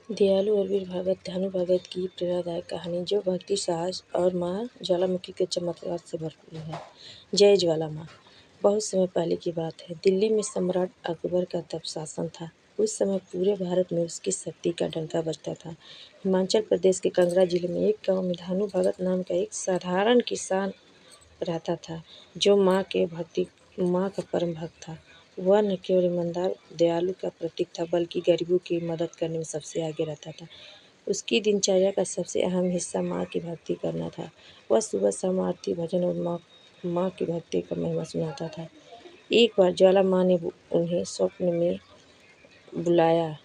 दयालु और वीर भगत ध्यानु भगत की प्रेरणादायक कहानी जो भक्ति साहस और माँ ज्वालामुखी के चमत्कार से भरपूर है। जय ज्वाला माँ। बहुत समय पहले की बात है। दिल्ली में सम्राट अकबर का तब शासन था। उस समय पूरे भारत में उसकी शक्ति का डंका बजता था। हिमाचल प्रदेश के कांगड़ा जिले में एक गांव में ध्यानु भगत नाम का एक साधारण किसान रहता था जो माँ का परम भक्त था। वह न केवल ईमानदार दयालु का प्रतीक था बल्कि गरीबों की मदद करने में सबसे आगे रहता था। उसकी दिनचर्या का सबसे अहम हिस्सा माँ की भक्ति करना था। वह सुबह शाम आरती भजन और माँ की भक्ति का महिमा सुनाता था। एक बार ज्वाला माँ ने उन्हें स्वप्न में बुलाया।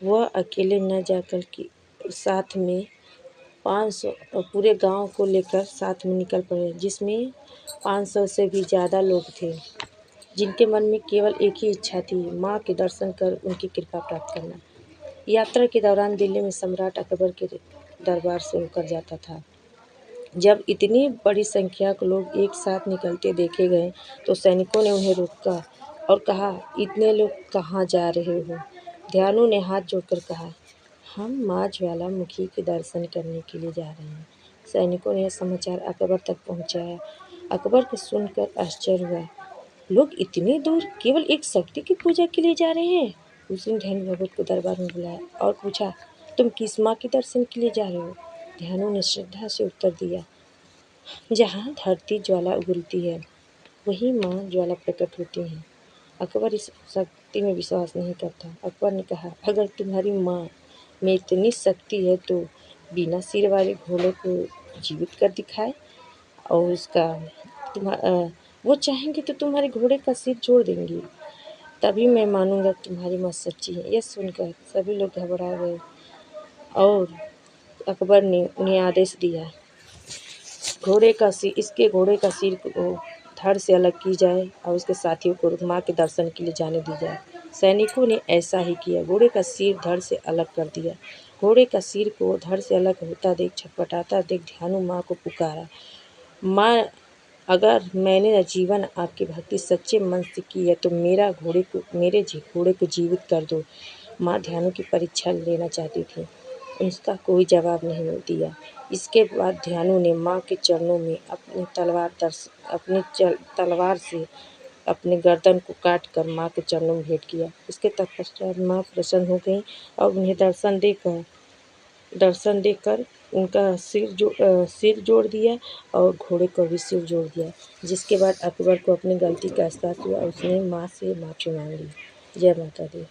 वह अकेले न जाकर कि साथ में 500 पूरे गांव को लेकर साथ में निकल पड़े, जिसमें 500 से भी ज़्यादा लोग थे जिनके मन में केवल एक ही इच्छा थी, माँ के दर्शन कर उनकी कृपा प्राप्त करना। यात्रा के दौरान दिल्ली में सम्राट अकबर के दरबार से होकर जाता था। जब इतनी बड़ी संख्या के लोग एक साथ निकलते देखे गए तो सैनिकों ने उन्हें रोका और कहा, इतने लोग कहाँ जा रहे हो? ध्यानु ने हाथ जोड़कर कहा, हम माँ ज्वालामुखी के दर्शन करने के लिए जा रहे हैं। सैनिकों ने यह समाचार अकबर तक पहुंचाया। अकबर को सुनकर आश्चर्य हुआ। लोग इतनी दूर केवल एक शक्ति की पूजा के लिए जा रहे हैं? उसने ध्यानु भगत को दरबार में बुलाया और पूछा, तुम किस माँ के दर्शन के लिए जा रहे हो? ध्यानु ने श्रद्धा से उत्तर दिया, जहाँ धरती ज्वाला उगलती है वही माँ ज्वाला प्रकट होती हैं। अकबर इस शक्ति में विश्वास नहीं करता। अकबर ने कहा, अगर तुम्हारी माँ में इतनी शक्ति है तो बिना सिर वाले घोड़े को जीवित कर दिखाए और वो चाहेंगे तो तुम्हारे घोड़े का सिर जोड़ देंगी, तभी मैं मानूंगा तुम्हारी माँ सच्ची है। यह सुनकर सभी लोग घबरा गए और अकबर ने उन्हें आदेश दिया, इसके घोड़े का सिर को धड़ से अलग की जाए और उसके साथियों को माँ के दर्शन के लिए जाने दी जाए। सैनिकों ने ऐसा ही किया। घोड़े का सिर धड़ से अलग कर दिया। घोड़े का सिर को धड़ से अलग होता देख, छटपटाता देख ध्यानु माँ को पुकारा, माँ, अगर मैंने जीवन आपकी भक्ति सच्चे मन से की है तो मेरे घोड़े को जीवित कर दो। माँ ध्यानु की परीक्षा लेना चाहती थी। उसका कोई जवाब नहीं दिया। इसके बाद ध्यानु ने माँ के चरणों में अपनी तलवार से अपने गर्दन को काट कर माँ के चरणों में भेंट किया। इसके तत्पश्चात माँ प्रसन्न हो गई और उन्हें दर्शन देकर उनका सिर जोड़ दिया और घोड़े को भी सिर जोड़ दिया। जिसके बाद अकबर को अपनी गलती का एहसास हुआ। उसने माँ से माफ़ी मांगी। जय माता दी।